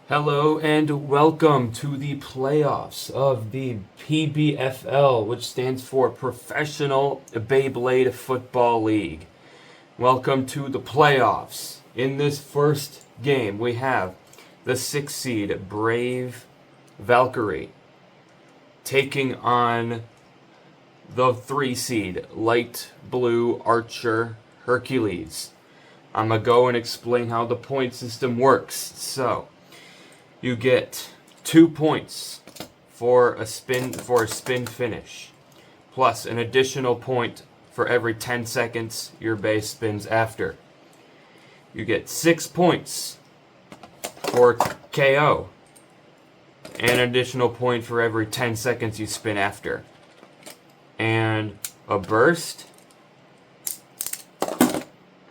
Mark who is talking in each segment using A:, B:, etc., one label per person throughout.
A: Hello and welcome to the playoffs of the PBFL, which stands for Professional Beyblade Football League. Welcome to the playoffs. In this first game, we have the 6th seed Brave Valkyrie taking on the 3 seed Light Blue Archer Hercules. I'm going to go and explain how the point system works. So, you get 2 points for a spin finish, plus an additional point for every 10 seconds your base spins after. You get 6 points for KO, and an additional point for every 10 seconds you spin after. And a burst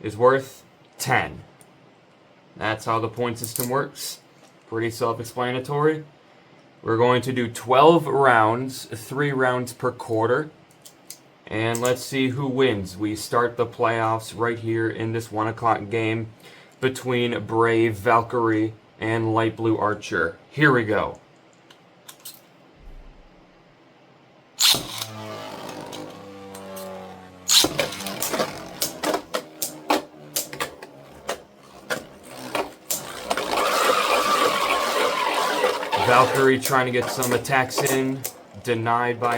A: is worth 10. That's how the point system works. Pretty self-explanatory. We're going to do 12 rounds, 3 rounds per quarter. And let's see who wins. We start the playoffs right here in this 1 o'clock game between Brave Valkyrie and Light Blue Archer. Here we go. Valkyrie trying to get some attacks in, denied by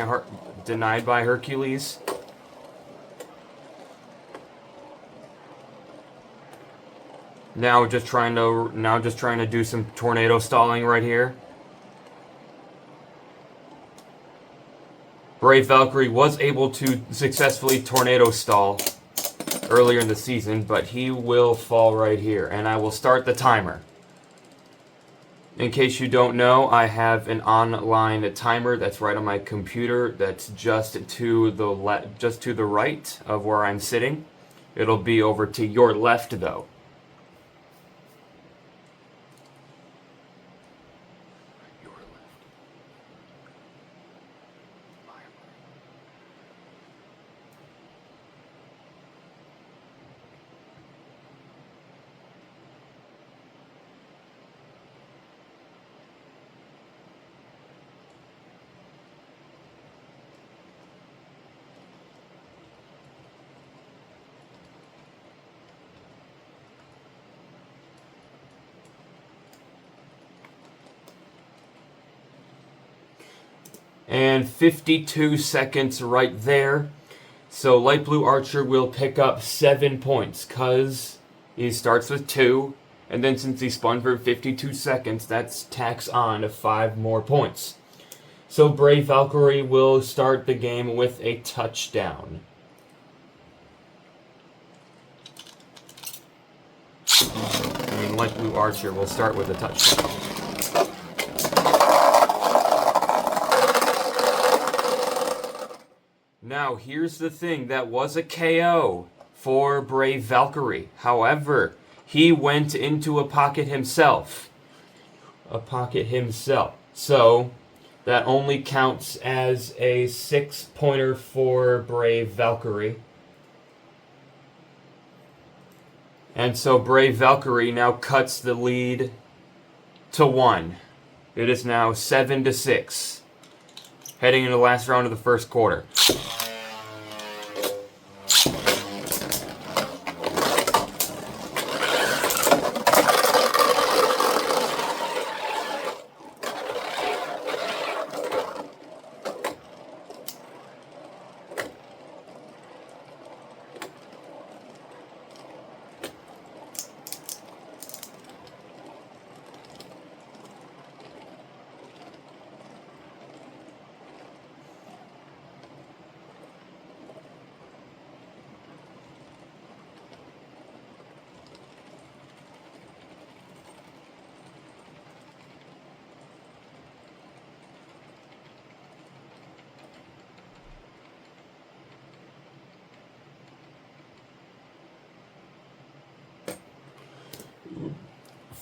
A: Hercules. Now just trying to do some tornado stalling right here. Brave Valkyrie was able to successfully tornado stall earlier in the season, but he will fall right here, and I will start the timer. In case you don't know, I have an online timer that's right on my computer. That's just to the right of where I'm sitting. It'll be over to your left, though. Your left. My right. 52 seconds right there. So Light Blue Archer will pick up 7 points because he starts with 2. And then since he spun for 52 seconds, that's tacks on 5 more points. So Brave Valkyrie will start the game with a touchdown. Light Blue Archer will start with a touchdown. Now, here's the thing. That was a KO for Brave Valkyrie. However, he went into a pocket himself. So, that only counts as a 6-pointer for Brave Valkyrie. And so Brave Valkyrie now cuts the lead to 1. It is now 7-6. Heading into the last round of the first quarter.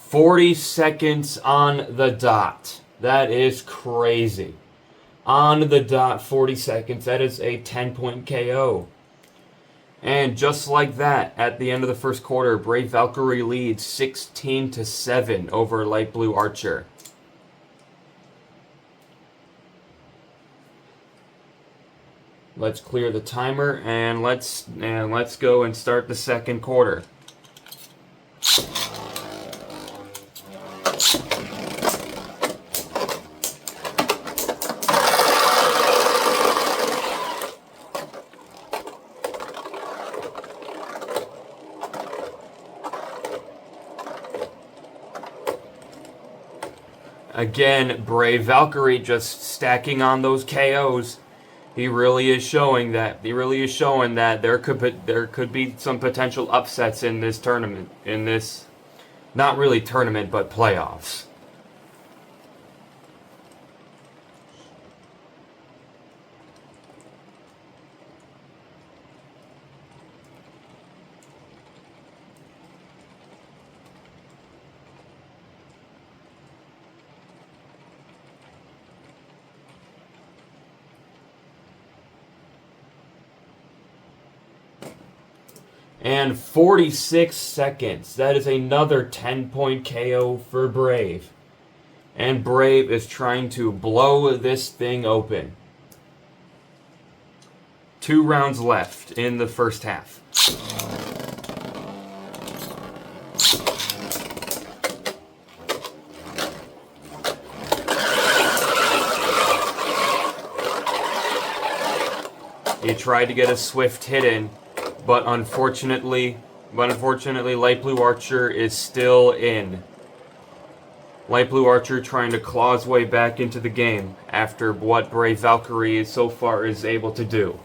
A: "40 seconds on the dot. That is crazy. On the dot, 40 seconds. That is a 10-point KO. And just like that, at the end of the first quarter, Brave Valkyrie leads 16-7 over Light Blue Archer. Let's clear the timer and let's go and start the second quarter. Again, Brave Valkyrie just stacking on those KOs. He really is showing that there could be some potential upsets in this tournament. In this, not really tournament, but playoffs. And 46 seconds. That is another 10-point KO for Brave. And Brave is trying to blow this thing open. 2 rounds left in the first half. He tried to get a swift hit in. But unfortunately, Light Blue Archer is still in. Light Blue Archer trying to claw his way back into the game after what Brave Valkyrie so far is able to do.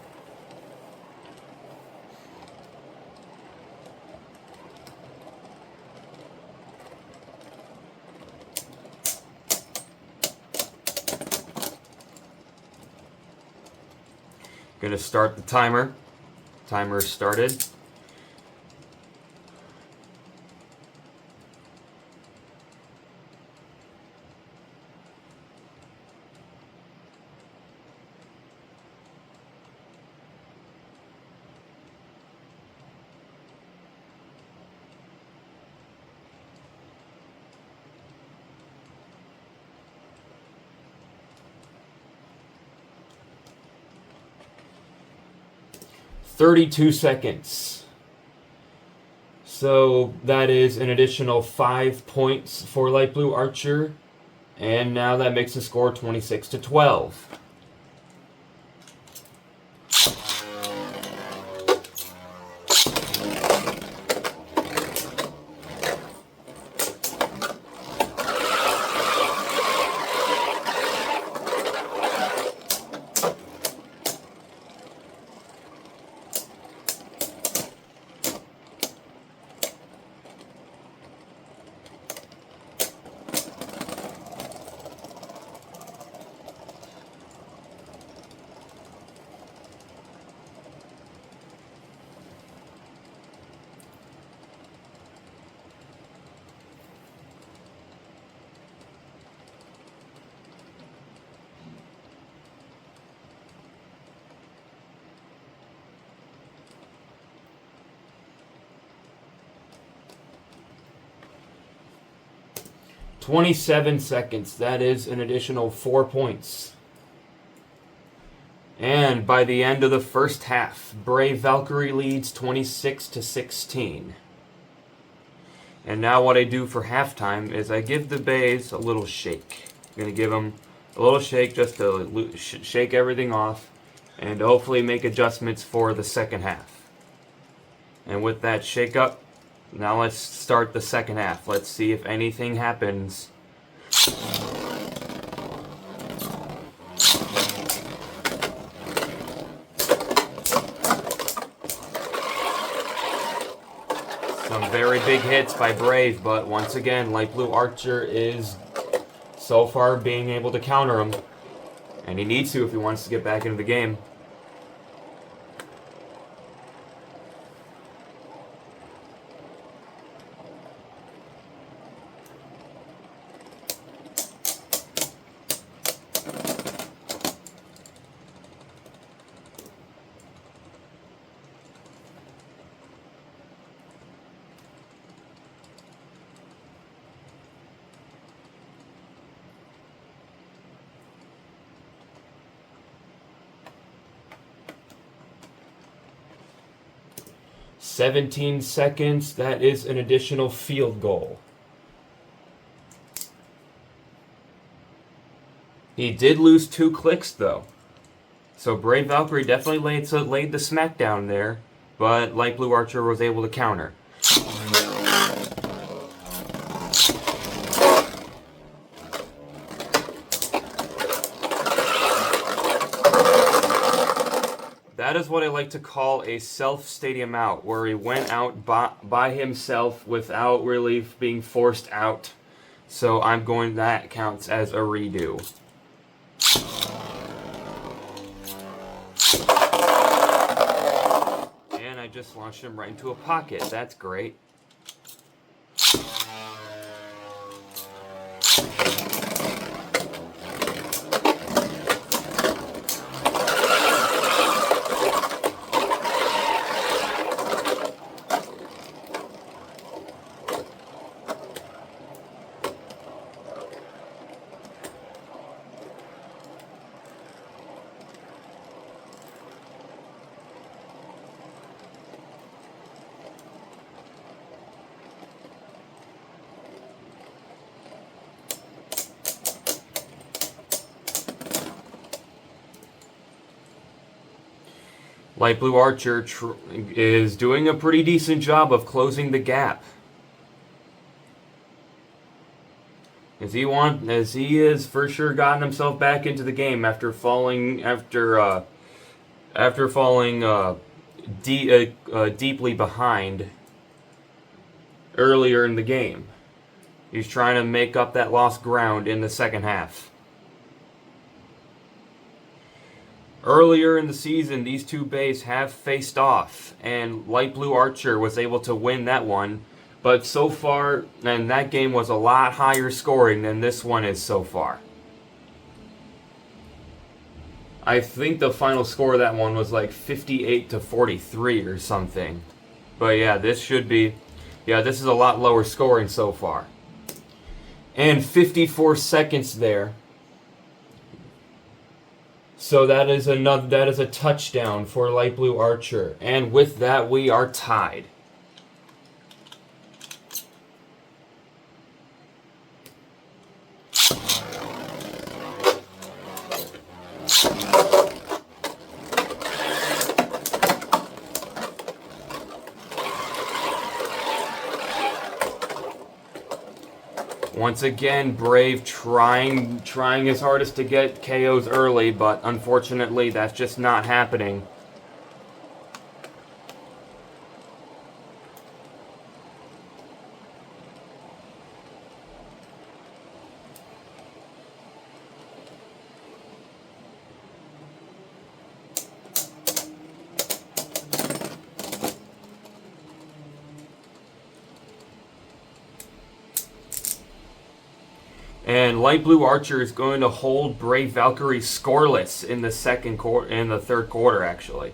A: Gonna start the timer. Timer started. "32 seconds. So that is an additional 5 points for Light Blue Archer. And now that makes the score 26-12. "27 seconds. That is an additional 4 points. And by the end of the first half, Brave Valkyrie leads 26-16. And now what I do for halftime is I give the Bays a little shake. I'm going to give them a little shake just to shake everything off and hopefully make adjustments for the second half. And with that shake up, now let's start the second half. Let's see if anything happens. Some very big hits by Brave, but once again, Light Blue Archer is so far being able to counter him. And he needs to if he wants to get back into the game. 17 seconds. That is an additional field goal. He did lose 2 clicks, though. So Brave Valkyrie definitely laid the smackdown there, but Light Blue Archer was able to counter. That is what I like to call a self-stadium out, where he went out by himself without really being forced out. So that counts as a redo. And I just launched him right into a pocket. That's great. Light Blue Archer is doing a pretty decent job of closing the gap. As he is for sure gotten himself back into the game after falling deeply behind earlier in the game. He's trying to make up that lost ground in the second half. Earlier in the season, these two bays have faced off, and Light Blue Archer was able to win that one. But so far, and that game was a lot higher scoring than this one is so far. I think the final score of that one was like 58-43 or something. But yeah, this is a lot lower scoring so far. And 54 seconds there. So that is a touchdown for Light Blue Archer. And with that, we are tied. Once again, Brave trying his hardest to get KOs early, but unfortunately that's just not happening. And Light Blue Archer is going to hold Brave Valkyrie scoreless in the third quarter, actually.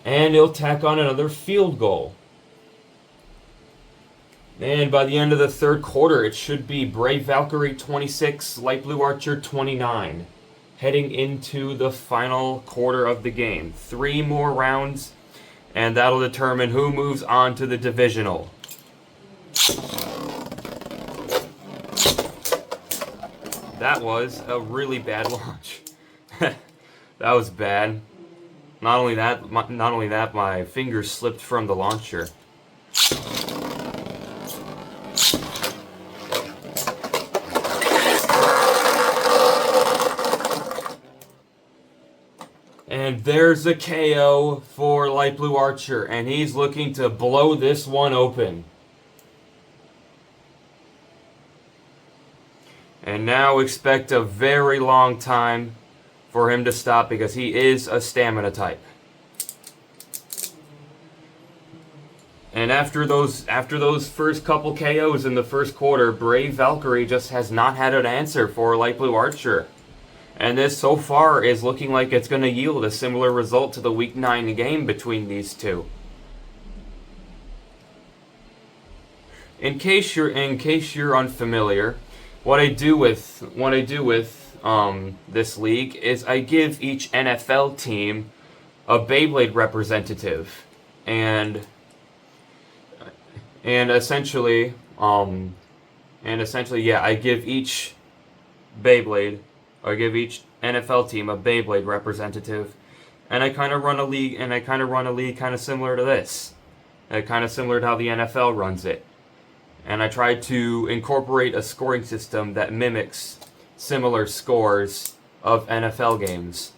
A: And he'll tack on another field goal. And by the end of the third quarter, it should be Brave Valkyrie 26, Light Blue Archer 29. Heading into the final quarter of the game. 3 more rounds, and that'll determine who moves on to the divisional. That was a really bad launch. That was bad. Not only that, my fingers slipped from the launcher. And there's a KO for Light Blue Archer, and he's looking to blow this one open. And now expect a very long time for him to stop because he is a stamina type. And after those first couple KOs in the first quarter, Brave Valkyrie just has not had an answer for Light Blue Archer. And this so far is looking like it's going to yield a similar result to the Week 9 game between these two. In case you're unfamiliar, What I do with this league is I give each NFL team a Beyblade representative, and essentially, yeah, I give each NFL team a Beyblade representative, and I kind of run a league, kind of similar to this, kind of similar to how the NFL runs it, and I try to incorporate a scoring system that mimics similar scores of NFL games.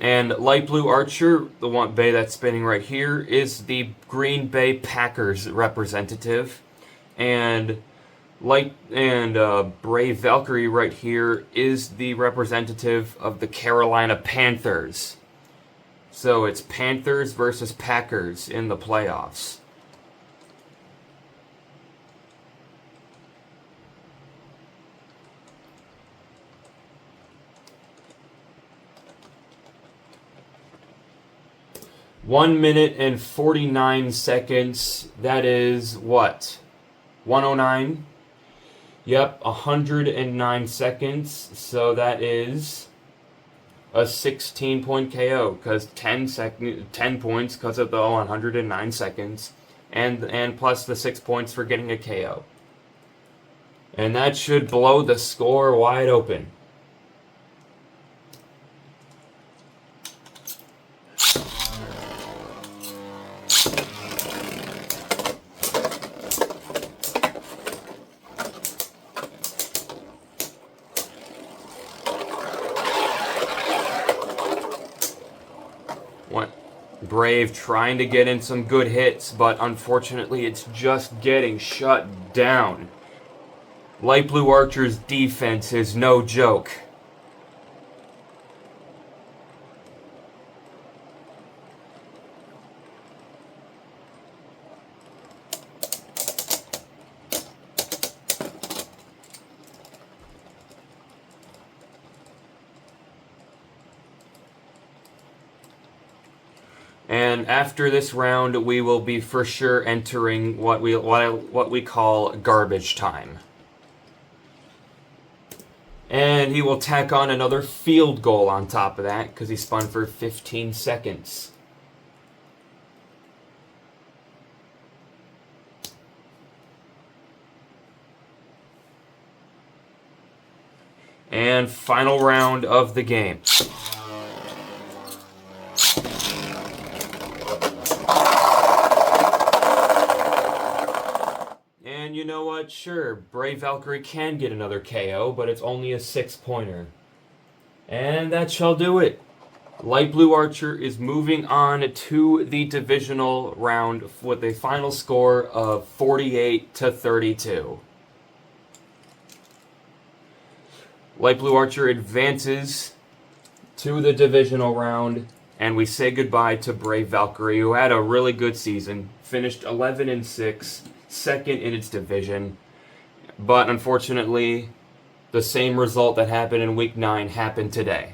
A: And Light Blue Archer, the one bay that's spinning right here, is the Green Bay Packers representative, and Brave Valkyrie right here is the representative of the Carolina Panthers. So it's Panthers versus Packers in the playoffs. One minute and 49 seconds. That is what? 109? Yep, 109 seconds. So that is a 16-point KO, because 10 points because of the 109 seconds, and plus the 6 points for getting a KO. And that should blow the score wide open. Brave trying to get in some good hits, but unfortunately it's just getting shut down. Light Blue Archer's defense is no joke. And after this round, we will be for sure entering what we call garbage time. And he will tack on another field goal on top of that, because he spun for 15 seconds. And final round of the game. And you know what? Sure, Brave Valkyrie can get another KO, but it's only a 6-pointer. And that shall do it. Light Blue Archer is moving on to the divisional round with a final score of 48-32. Light Blue Archer advances to the divisional round, and we say goodbye to Brave Valkyrie, who had a really good season, finished 11-6, second in its division, but unfortunately, the same result that happened in Week 9 happened today.